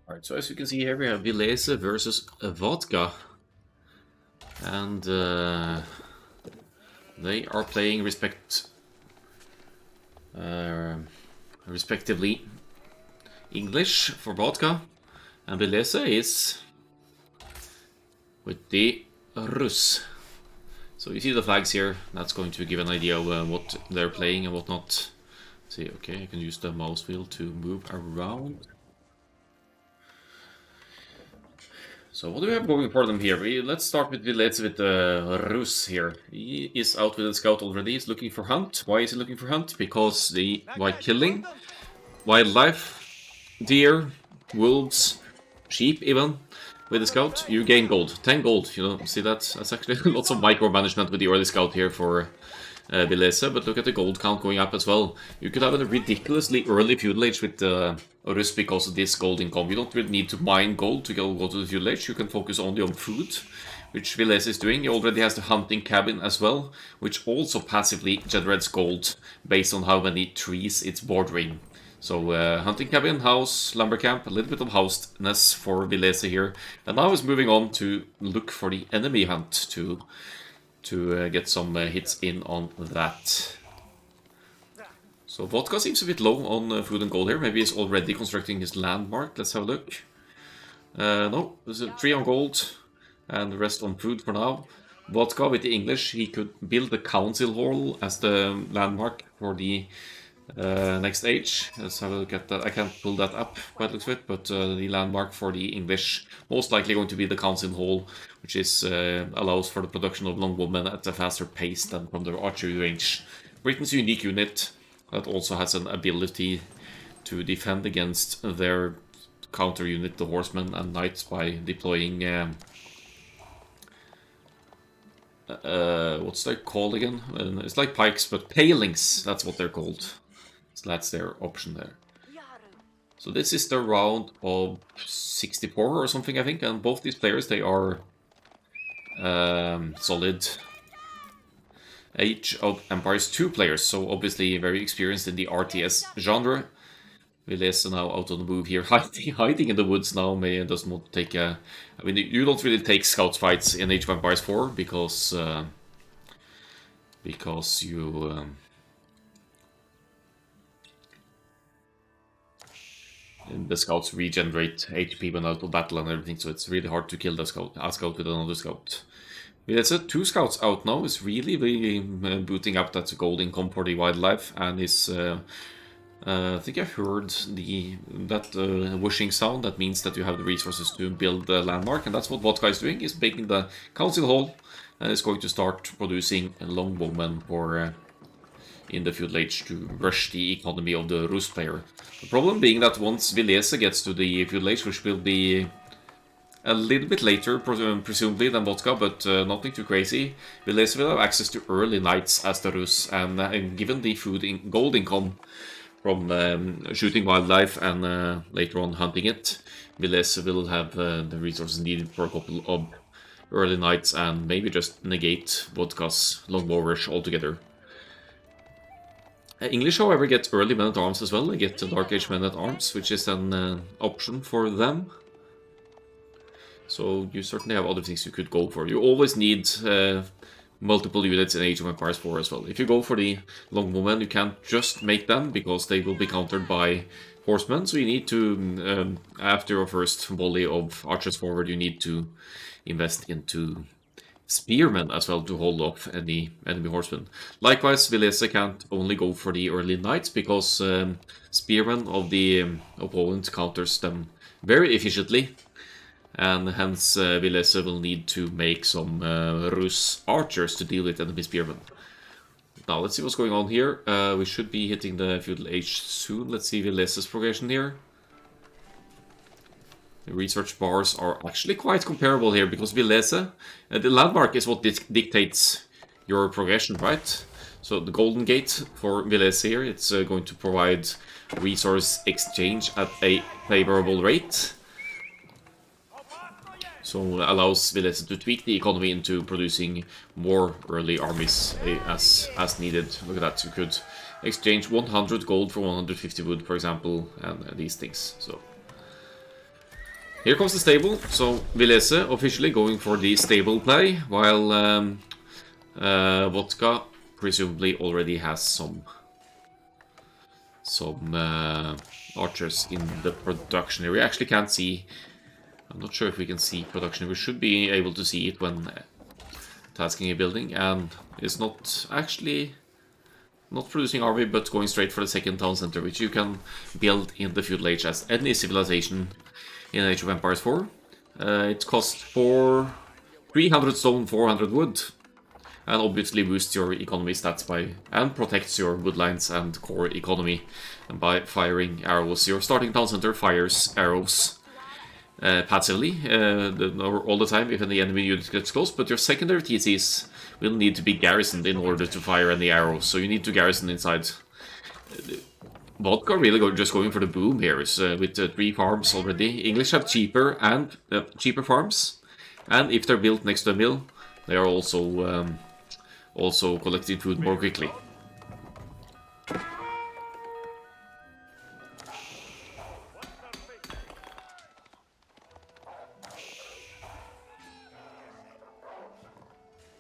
Alright, so as you can see here, we have VIllese versus Vodka. And they are playing respectively English for Vodka, and VIllese is with the Rus. So you see the flags here, that's going to give an idea of what they're playing and what not. See, okay, I can use the mouse wheel to move around. So what do we have going for them here? Let's start with VIllese with Rus here. He is out with a scout already, he's looking for hunt. Why is he looking for hunt? Because by killing wildlife, deer, wolves, sheep even, with the scout, you gain gold. 10 gold, you know, see that? That's actually lots of micromanagement with the early scout here for VIllese, but look at the gold count going up as well. You could have a ridiculously early feudal age with Rus because of this gold income. You don't really need to mine gold to go to the feudal age, you can focus only on food, which VIllese is doing. He already has the hunting cabin as well, which also passively generates gold based on how many trees it's bordering. So hunting cabin, house, lumber camp, a little bit of houseness for VIllese here. And now he's moving on to look for the enemy hunt to get some hits in on that. So Vodka seems a bit low on food and gold here. Maybe he's already constructing his landmark. Let's have a look. No, there's a 3 on gold and the rest on food for now. Vodka with the English, he could build the council hall as the landmark for the next age. Let's have a look at that. I can't pull that up by the looks of it, but the landmark for the English most likely going to be the council hall, which is allows for the production of longbow at a faster pace than from the archery range. Britain's unique unit that also has an ability to defend against their counter unit, the horsemen and knights, by deploying what's they called again? It's like pikes, but palings, that's what they're called. So that's their option there. So this is the round of 64 or something, I think, and both these players, they are solid Age of Empires 2 players, so obviously very experienced in the RTS genre. VIllese now out on the move here, hiding in the woods now. May does not take a... I mean, you don't really take scouts fights in Age of Empires 4 because you the scouts regenerate HP when out of battle and everything, so it's really hard to kill a scout with another scout. VIllese 2 scouts out now, is really booting up that gold income for the wildlife, and is I think I heard that whooshing sound. That means that you have the resources to build the landmark, and that's what Vodka is doing. He's making the council hall, and is going to start producing longbowmen for in the feudal age to rush the economy of the Rus player. The problem being that once VIllese gets to the feudal age, which will be a little bit later, presumably, than Vodka, but nothing too crazy, VIllese will have access to early knights as the Rus, and given the gold income from shooting wildlife and later on hunting it, VIllese will have the resources needed for a couple of early knights and maybe just negate Vodka's longbow rush altogether. English, however, get early men-at-arms as well. They get Dark Age men-at-arms, which is an option for them. So you certainly have other things you could go for. You always need multiple units in Age of Empires 4 as well. If you go for the longbowmen, you can't just make them, because they will be countered by horsemen. So you need to, after your first volley of archers forward, you need to invest into spearmen as well to hold off any enemy horsemen. Likewise, VIllese can't only go for the early knights, because spearmen of the opponent counters them very efficiently, and hence VIllese will need to make some Rus archers to deal with enemy spearmen. Now let's see what's going on here. We should be hitting the feudal age soon. Let's see VIllese's progression here. The research bars are actually quite comparable here, because VIllese, the landmark is what dictates your progression, right? So the Golden Gate for VIllese here, it's going to provide resource exchange at a favorable rate. So allows VIllese to tweak the economy into producing more early armies as needed. Look at that, you could exchange 100 gold for 150 wood, for example, and these things. So Here comes the stable, so VIllese officially going for the stable play, while Vodka presumably already has some archers in the production here. We actually can't see, I'm not sure if we can see production. We should be able to see it when tasking a building, and it's not actually not producing army, but going straight for the second town center, which you can build in the feudal age as any civilization in Age of Empires 4. It costs 300 stone, 400 wood, and obviously boosts your economy stats by, and protects your woodlines and core economy by firing arrows. Your starting town center fires arrows passively all the time if any enemy unit gets close, but your secondary TCs will need to be garrisoned in order to fire any arrows, so you need to garrison inside. Vodka really just going for the boom here with 3 farms already. English have cheaper farms, and if they're built next to a mill, they are also collecting food more quickly.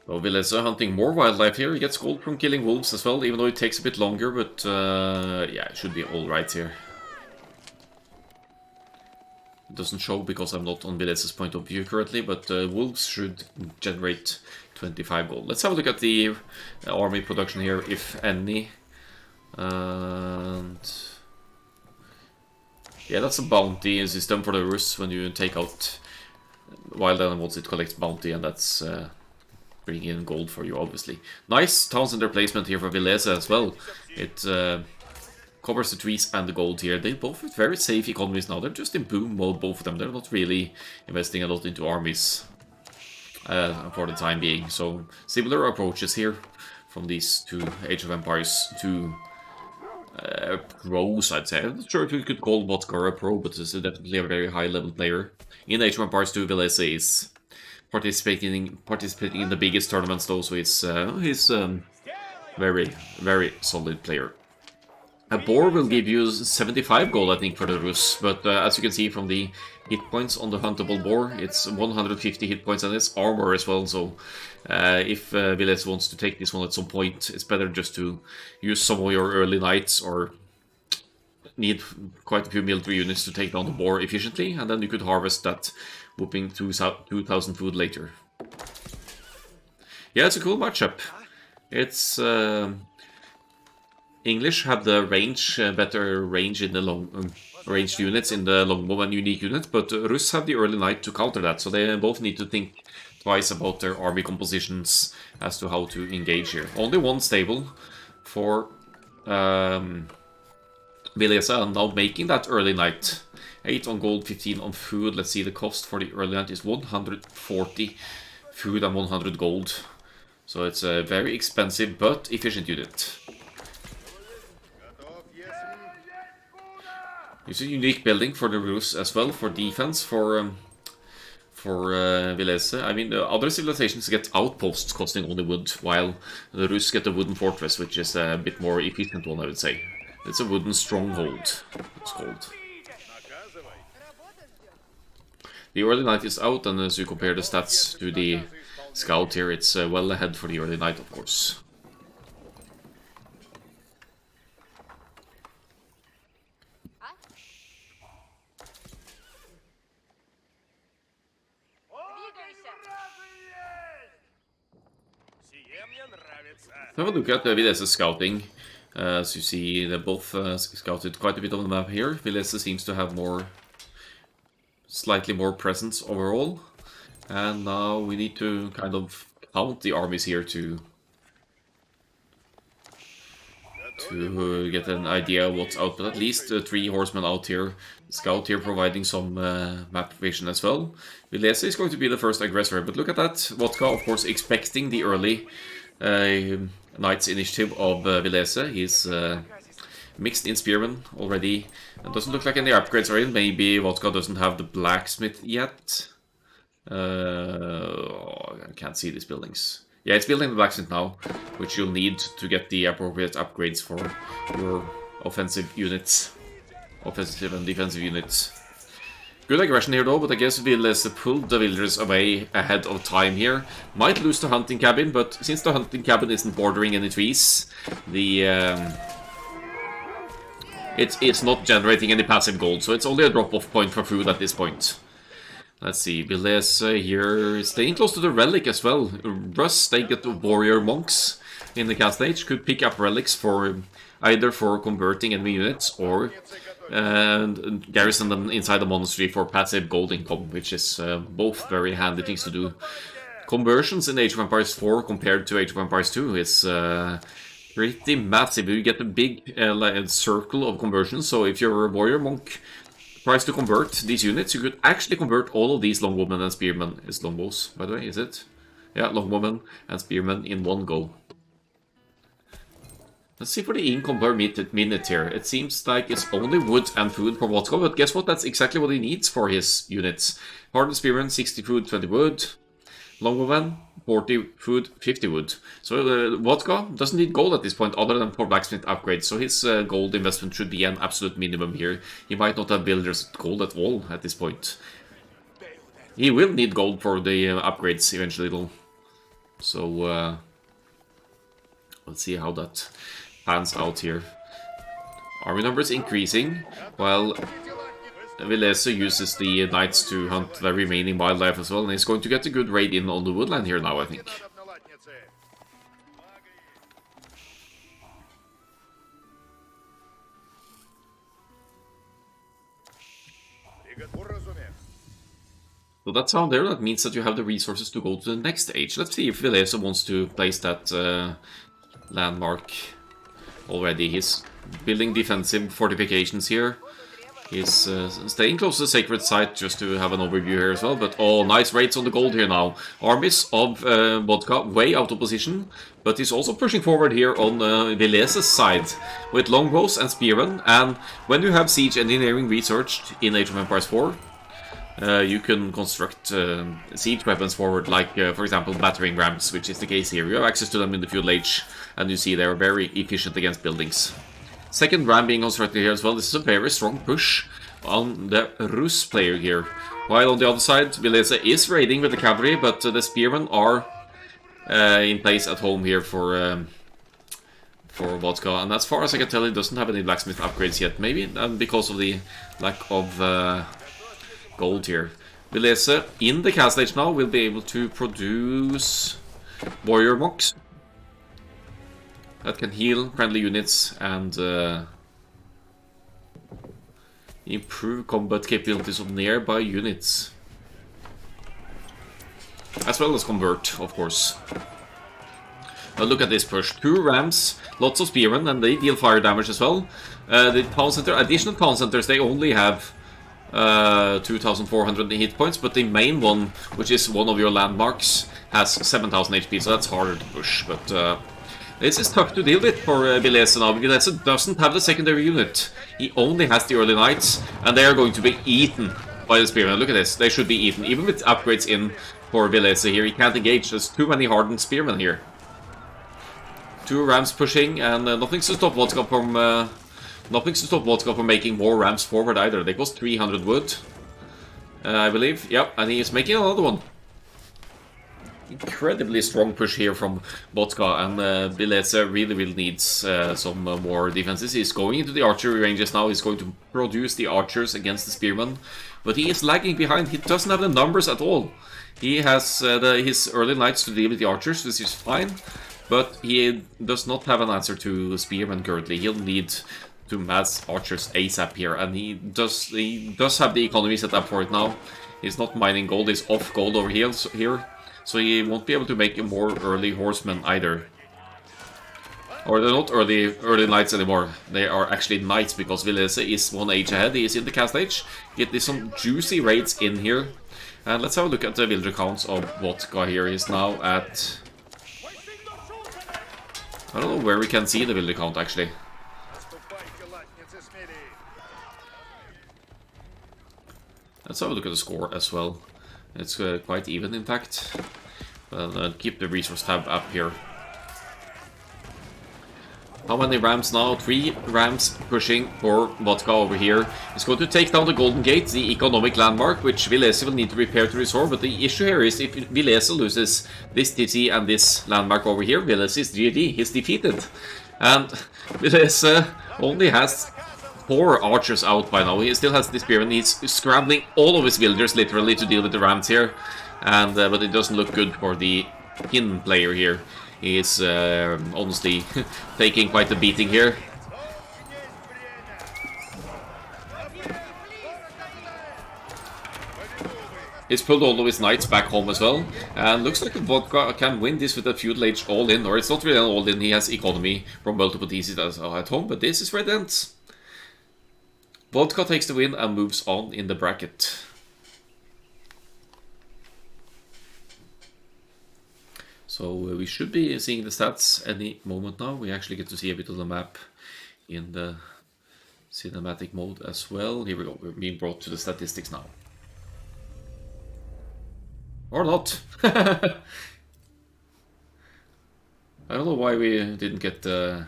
So VIllese hunting more wildlife here. He gets gold from killing wolves as well, even though it takes a bit longer, but yeah, it should be alright here. It doesn't show because I'm not on VIllese's point of view currently, but wolves should generate 25 gold. Let's have a look at the army production here, if any. And yeah, that's a bounty system for the Rus. When you take out wild animals, it collects bounty, and that's bringing in gold for you, obviously. Nice town center placement here for VIllese as well. It covers the trees and the gold here. They both have very safe economies now. They're just in boom mode, both of them. They're not really investing a lot into armies for the time being. So similar approaches here from these two Age of Empires 2 pros, I'd say. I'm not sure if you could call Vodka a pro, but this is definitely a very high level player. In Age of Empires 2, VIllese is participating in the biggest tournaments though, so he's very, very solid player. A boar will give you 75 gold, I think, for the Rus, but as you can see from the hit points on the huntable boar, it's 150 hit points, and it's armor as well, so if VIllese wants to take this one at some point, it's better just to use some of your early knights, or need quite a few military units to take down the boar efficiently, and then you could harvest that whooping 2,000 food later. Yeah, it's a cool matchup. It's English have the better range in the long ranged units in the longbow and unique units, but Rus have the early knight to counter that, so they both need to think twice about their army compositions as to how to engage here. Only one stable for VIllese, and now making that early knight. 8 on gold, 15 on food. Let's see, the cost for the early knight is 140 food and 100 gold. So it's a very expensive but efficient unit. It's a unique building for the Rus as well, for defense, for VIllese. I mean, other civilizations get outposts costing only wood, while the Rus get a wooden fortress, which is a bit more efficient one, I would say. It's a wooden stronghold, it's called. The early knight is out, and as you compare the stats to the scout here, it's well ahead for the early knight, of course. Have a look at the VIllese scouting. As you see, they both scouted quite a bit on the map here. VIllese seems to have slightly more presence overall. And now we need to kind of count the armies here to get an idea of what's out. But at least 3 horsemen out here. Scout here providing some map vision as well. VIllese is going to be the first aggressor, but look at that. Vodka, of course, expecting the early Knight's initiative of VIllese. He's mixed in spearmen already. It doesn't look like any upgrades are in. Maybe Vodka doesn't have the blacksmith yet. I can't see these buildings. Yeah, it's building the blacksmith now, which you'll need to get the appropriate upgrades for your offensive units. Offensive and defensive units. Good aggression here though, but I guess VIllese pulled the villagers away ahead of time here. Might lose the hunting cabin, but since the hunting cabin isn't bordering any trees, the it's not generating any passive gold, so it's only a drop-off point for food at this point. Let's see, VIllese here staying close to the relic as well. Russ, they get the warrior monks in the cast stage, could pick up relics for either for converting enemy units or and garrison them inside the monastery for passive gold income, which is both very handy things to do. Conversions in Age of Empires 4 compared to Age of Empires 2 is pretty massive. You get a big circle of conversions, so if you're a warrior monk tries to convert these units, you could actually convert all of these longbowmen and spearmen. Is longbows, by the way, is it? Yeah, longbowmen and spearmen in one go. Let's see for the income per minute here. It seems like it's only wood and food for Vodka, but guess what? That's exactly what he needs for his units. Hardened Spearman, 60 food, 20 wood. Longbowman, 40 food, 50 wood. So Vodka doesn't need gold at this point other than for blacksmith upgrades, so his gold investment should be an absolute minimum here. He might not have builders gold at all at this point. He will need gold for the upgrades eventually though. So let's see how that pans out here. Army numbers increasing, while VIllese uses the knights to hunt the remaining wildlife as well, and he's going to get a good raid in on the woodland here now, I think. So that's how there, that means that you have the resources to go to the next stage. Let's see if VIllese wants to place that landmark already. He's building defensive fortifications here. He's staying close to the sacred site just to have an overview here as well. But oh, nice raids on the gold here now. Armies of Vodka way out of position, but he's also pushing forward here on VIllese's side with longbows and spearmen. And when you have siege engineering researched in Age of Empires 4, you can construct siege weapons forward, like for example battering rams, which is the case here. You have access to them in the feudal age, and you see they are very efficient against buildings. Second ram being constructed here as well. This is a very strong push on the Rus player here. While on the other side, VIllese is raiding with the cavalry, but the spearmen are in place at home here for Vodka. And as far as I can tell, he doesn't have any blacksmith upgrades yet. Maybe because of the lack of gold here. VIllese in the cast stage now will be able to produce warrior monks that can heal friendly units and improve combat capabilities of nearby units, as well as convert, of course. Now look at this push. 2 rams, lots of spearmen, and they deal fire damage as well. The town center, additional town centers, they only have 2,400 hit points, but the main one, which is one of your landmarks, has 7,000 HP, so that's harder to push. But this is tough to deal with for VIllese now, because VIllese doesn't have the secondary unit. He only has the early knights, and they are going to be eaten by the spearmen. Look at this, they should be eaten. Even with upgrades in for VIllese here, he can't engage. There's too many hardened spearmen here. 2 rams pushing, and nothing to stop Vodka from making more rams forward either. They cost 300 wood, I believe. Yep, and he is making another one. Incredibly strong push here from Vodka, and VIllese really needs some more defenses. He's going into the archery ranges now. He's going to produce the archers against the spearmen, but he is lagging behind. He doesn't have the numbers at all. He has his early knights to deal with the archers, which is fine, but he does not have an answer to spearmen currently. He'll need to mass archers ASAP here, and he does have the economy set up for it now. He's not mining gold. He's off gold over here, so he won't be able to make more early horsemen either. Or they're not early knights anymore. They are actually knights, because VIllese is 1 age ahead. He is in the cast age. Get some juicy raids in here. And let's have a look at the villager counts of Vodka here. He's now at... I don't know where we can see the villager count actually. Let's have a look at the score as well. It's quite even, in fact. Well, keep the resource tab up here. How many Rams now? 3 Rams pushing for Vodka over here. He's going to take down the Golden Gate, the economic landmark, which VIllese will need to repair to restore. But the issue here is if VIllese loses this TT and this landmark over here, VIllese is GG. He's defeated. And VIllese only has 4 archers out by now. He still has this spear and he's scrambling all of his villagers literally to deal with the Rams here. And but it doesn't look good for the Pin player here. He is honestly taking quite a beating here. He's pulled all of his knights back home as well. And looks like Vodka can win this with a feudal age all-in. Or it's not really an all-in, he has economy from multiple pieces at home. But this is where it ends. Vodka takes the win and moves on in the bracket. So we should be seeing the stats any moment now. We actually get to see a bit of the map in the cinematic mode as well. Here we go, we're being brought to the statistics now. Or not. I don't know why we didn't get the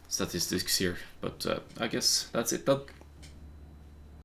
statistics here, but I guess that's it then.